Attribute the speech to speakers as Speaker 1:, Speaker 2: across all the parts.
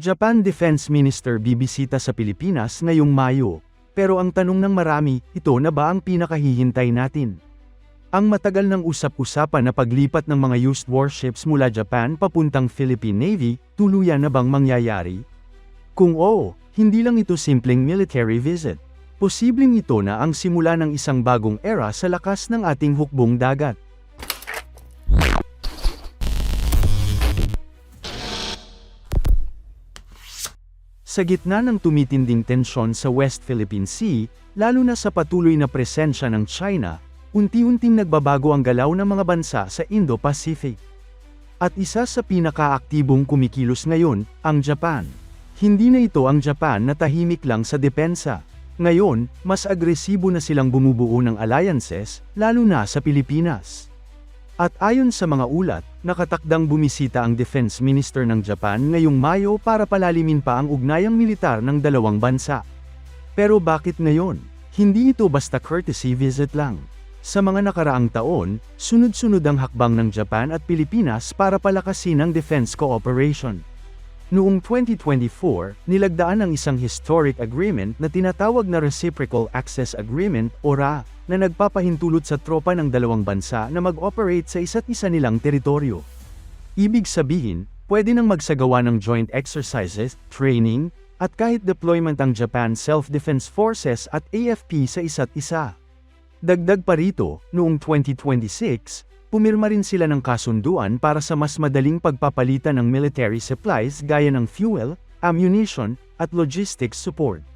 Speaker 1: Japan Defense Minister bibisita sa Pilipinas ngayong Mayo. Pero ang tanong ng marami, ito na ba ang pinakahihintay natin? Ang matagal ng usap-usapan na paglipat ng mga used warships mula Japan papuntang Philippine Navy, tuluyan na bang mangyayari? Kung oo, hindi lang ito simpleng military visit. Posibleng ito na ang simula ng isang bagong era sa lakas ng ating hukbong dagat. Sa gitna ng tumitinding tensyon sa West Philippine Sea, lalo na sa patuloy na presensya ng China, unti-unting nagbabago ang galaw ng mga bansa sa Indo-Pacific. At isa sa pinakaaktibong kumikilos ngayon, ang Japan. Hindi na ito ang Japan na tahimik lang sa depensa. Ngayon, mas agresibo na silang bumubuo ng alliances, lalo na sa Pilipinas. At ayon sa mga ulat, nakatakdang bumisita ang Defense Minister ng Japan ngayong Mayo para palalimin pa ang ugnayang militar ng dalawang bansa. Pero bakit ngayon? Hindi ito basta courtesy visit lang. Sa mga nakaraang taon, sunod-sunod ang hakbang ng Japan at Pilipinas para palakasin ang defense cooperation. Noong 2024, nilagdaan ang isang historic agreement na tinatawag na Reciprocal Access Agreement o RA, na nagpapahintulot sa tropa ng dalawang bansa na mag-operate sa isa't isa nilang teritoryo. Ibig sabihin, pwede nang magsagawa ng joint exercises, training, at kahit deployment ang Japan Self-Defense Forces at AFP sa isa't isa. Dagdag pa rito, noong 2026, pumirma rin sila ng kasunduan para sa mas madaling pagpapalitan ng military supplies gaya ng fuel, ammunition, at logistics support.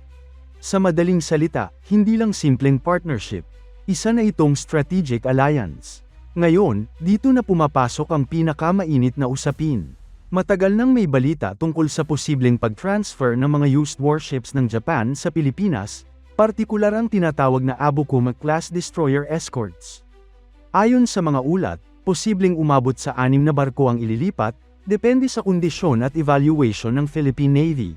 Speaker 1: Sa madaling salita, hindi lang simpleng partnership. Isa na itong strategic alliance. Ngayon, dito na pumapasok ang pinakamainit na usapin. Matagal nang may balita tungkol sa posibleng pag-transfer ng mga used warships ng Japan sa Pilipinas, partikular ang tinatawag na Abukuma-class destroyer escorts. Ayon sa mga ulat, posibleng umabot sa 6 na barko ang ililipat, depende sa kondisyon at evaluation ng Philippine Navy.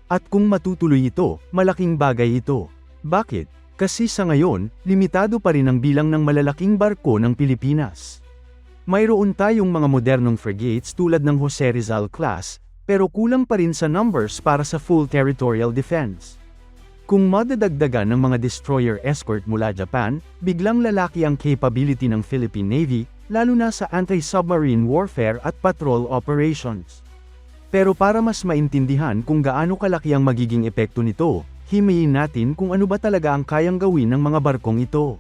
Speaker 1: At kung matutuloy ito, malaking bagay ito. Bakit? Kasi sa ngayon, limitado pa rin ang bilang ng malalaking barko ng Pilipinas. Mayroon tayong mga modernong frigates tulad ng Jose Rizal class, pero kulang pa rin sa numbers para sa full territorial defense. Kung madadagdagan ng mga destroyer escort mula Japan, biglang lalaki ang capability ng Philippine Navy, lalo na sa anti-submarine warfare at patrol operations. Pero para mas maintindihan kung gaano kalaki ang magiging epekto nito, himayin natin kung ano ba talaga ang kayang gawin ng mga barkong ito.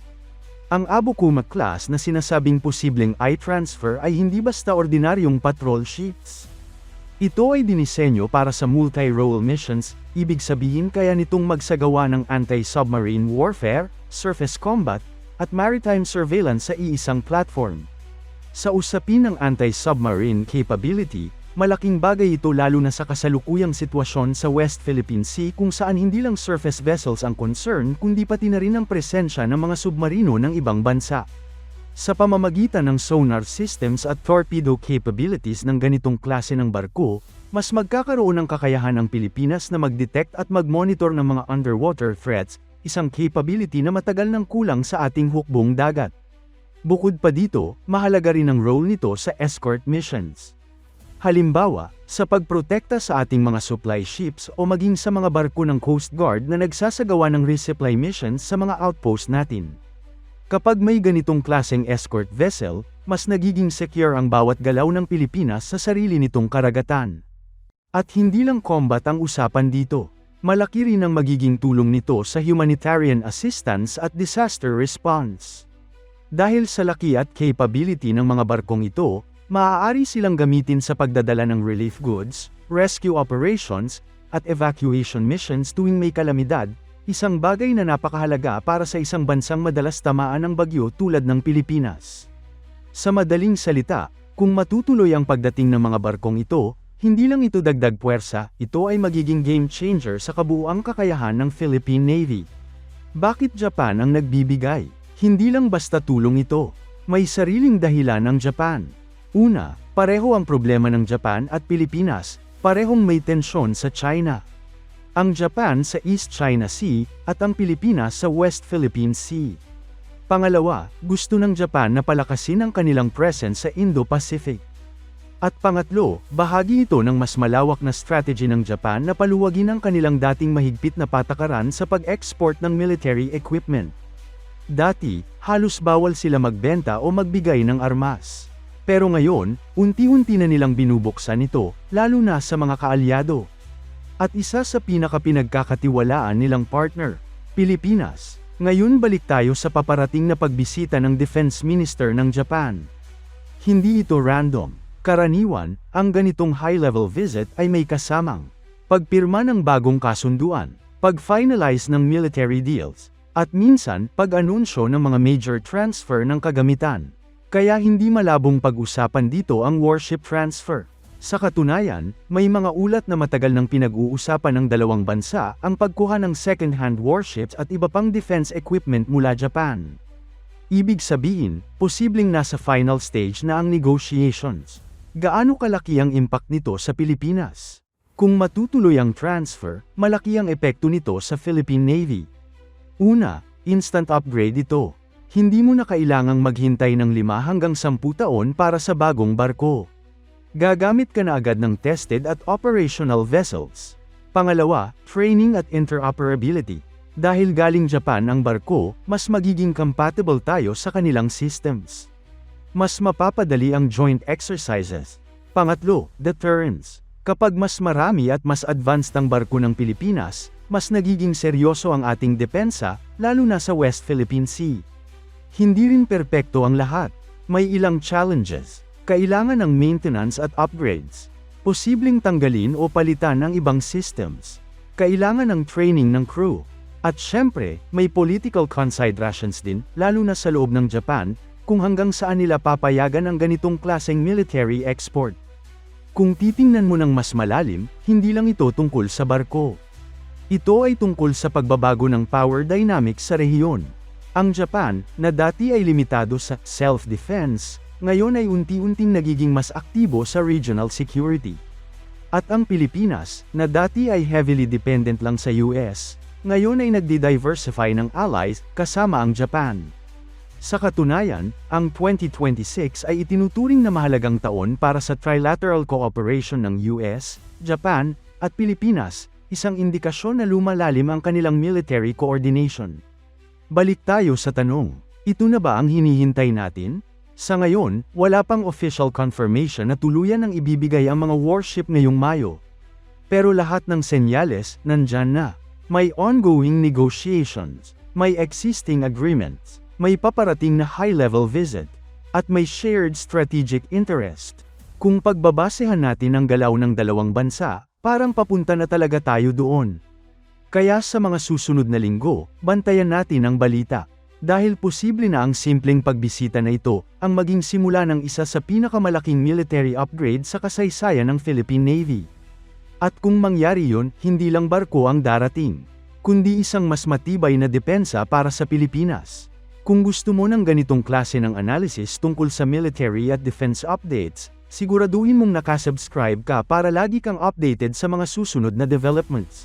Speaker 1: Ang Abukuma class na sinasabing posibleng i-transfer ay hindi basta ordinaryong patrol ships. Ito ay dinisenyo para sa multi-role missions, ibig sabihin kaya nitong magsagawa ng anti-submarine warfare, surface combat, at maritime surveillance sa iisang platform. Sa usapin ng anti-submarine capability, malaking bagay ito lalo na sa kasalukuyang sitwasyon sa West Philippine Sea kung saan hindi lang surface vessels ang concern kundi pati na rin ang presensya ng mga submarino ng ibang bansa. Sa pamamagitan ng sonar systems at torpedo capabilities ng ganitong klase ng barko, mas magkakaroon ng kakayahan ang Pilipinas na mag-detect at mag-monitor ng mga underwater threats, isang capability na matagal nang kulang sa ating hukbong dagat. Bukod pa dito, mahalaga rin ang role nito sa escort missions. Halimbawa, sa pagprotekta sa ating mga supply ships o maging sa mga barko ng Coast Guard na nagsasagawa ng resupply missions sa mga outpost natin. Kapag may ganitong klaseng escort vessel, mas nagiging secure ang bawat galaw ng Pilipinas sa sarili nitong karagatan. At hindi lang combat ang usapan dito. Malaki rin ang magiging tulong nito sa humanitarian assistance at disaster response. Dahil sa laki at capability ng mga barkong ito, maaari silang gamitin sa pagdadala ng relief goods, rescue operations, at evacuation missions tuwing may kalamidad, isang bagay na napakahalaga para sa isang bansang madalas tamaan ng bagyo tulad ng Pilipinas. Sa madaling salita, kung matutuloy ang pagdating ng mga barkong ito, hindi lang ito dagdag puwersa, ito ay magiging game changer sa kabuuang kakayahan ng Philippine Navy. Bakit Japan ang nagbibigay? Hindi lang basta tulong ito. May sariling dahilan ng Japan. Una, pareho ang problema ng Japan at Pilipinas, parehong may tensyon sa China. Ang Japan sa East China Sea, at ang Pilipinas sa West Philippine Sea. Pangalawa, gusto ng Japan na palakasin ang kanilang presence sa Indo-Pacific. At pangatlo, bahagi ito ng mas malawak na strategy ng Japan na paluwagin ang kanilang dating mahigpit na patakaran sa pag-export ng military equipment. Dati, halos bawal sila magbenta o magbigay ng armas. Pero ngayon, unti-unti na nilang binubuksan ito, lalo na sa mga kaalyado. At isa sa pinakapinagkakatiwalaan nilang partner, Pilipinas. Ngayon balik tayo sa paparating na pagbisita ng Defense Minister ng Japan. Hindi ito random. Karaniwan, ang ganitong high-level visit ay may kasamang pagpirma ng bagong kasunduan, pag-finalize ng military deals, at minsan pag-anunsyo ng mga major transfer ng kagamitan. Kaya hindi malabong pag-usapan dito ang warship transfer. Sa katunayan, may mga ulat na matagal nang pinag-uusapan ng dalawang bansa ang pagkuha ng second-hand warships at iba pang defense equipment mula Japan. Ibig sabihin, posibleng nasa final stage na ang negotiations. Gaano kalaki ang impact nito sa Pilipinas? Kung matutuloy ang transfer, malaki ang epekto nito sa Philippine Navy. Una, instant upgrade ito. Hindi mo na kailangang maghintay ng 5 hanggang 10 taon para sa bagong barko. Gagamit ka na agad ng tested at operational vessels. Pangalawa, training at interoperability. Dahil galing Japan ang barko, mas magiging compatible tayo sa kanilang systems. Mas mapapadali ang joint exercises. Pangatlo, deterrence. Kapag mas marami at mas advanced ang barko ng Pilipinas, mas nagiging seryoso ang ating depensa, lalo na sa West Philippine Sea. Hindi rin perpekto ang lahat. May ilang challenges. Kailangan ng maintenance at upgrades. Posibleng tanggalin o palitan ang ibang systems. Kailangan ng training ng crew. At syempre, may political considerations din, lalo na sa loob ng Japan, kung hanggang saan nila papayagan ang ganitong klaseng military export. Kung titingnan mo ng mas malalim, hindi lang ito tungkol sa barko. Ito ay tungkol sa pagbabago ng power dynamics sa rehiyon. Ang Japan, na dati ay limitado sa self-defense, ngayon ay unti-unting nagiging mas aktibo sa regional security. At ang Pilipinas, na dati ay heavily dependent lang sa US, ngayon ay nagdi-diversify ng allies kasama ang Japan. Sa katunayan, ang 2026 ay itinuturing na mahalagang taon para sa trilateral cooperation ng US, Japan, at Pilipinas, isang indikasyon na lumalalim ang kanilang military coordination. Balik tayo sa tanong, ito na ba ang hinihintay natin? Sa ngayon, wala pang official confirmation na tuluyan ang ibibigay ang mga warship ngayong Mayo. Pero lahat ng senyales, nandyan na. May ongoing negotiations, may existing agreements, may paparating na high-level visit, at may shared strategic interest. Kung pagbabasehan natin ang galaw ng dalawang bansa, parang papunta na talaga tayo doon. Kaya sa mga susunod na linggo, bantayan natin ang balita. Dahil posible na ang simpleng pagbisita na ito, ang maging simula ng isa sa pinakamalaking military upgrade sa kasaysayan ng Philippine Navy. At kung mangyari yon, hindi lang barko ang darating, kundi isang mas matibay na depensa para sa Pilipinas. Kung gusto mo ng ganitong klase ng analysis tungkol sa military at defense updates, siguraduhin mong nakasubscribe ka para lagi kang updated sa mga susunod na developments.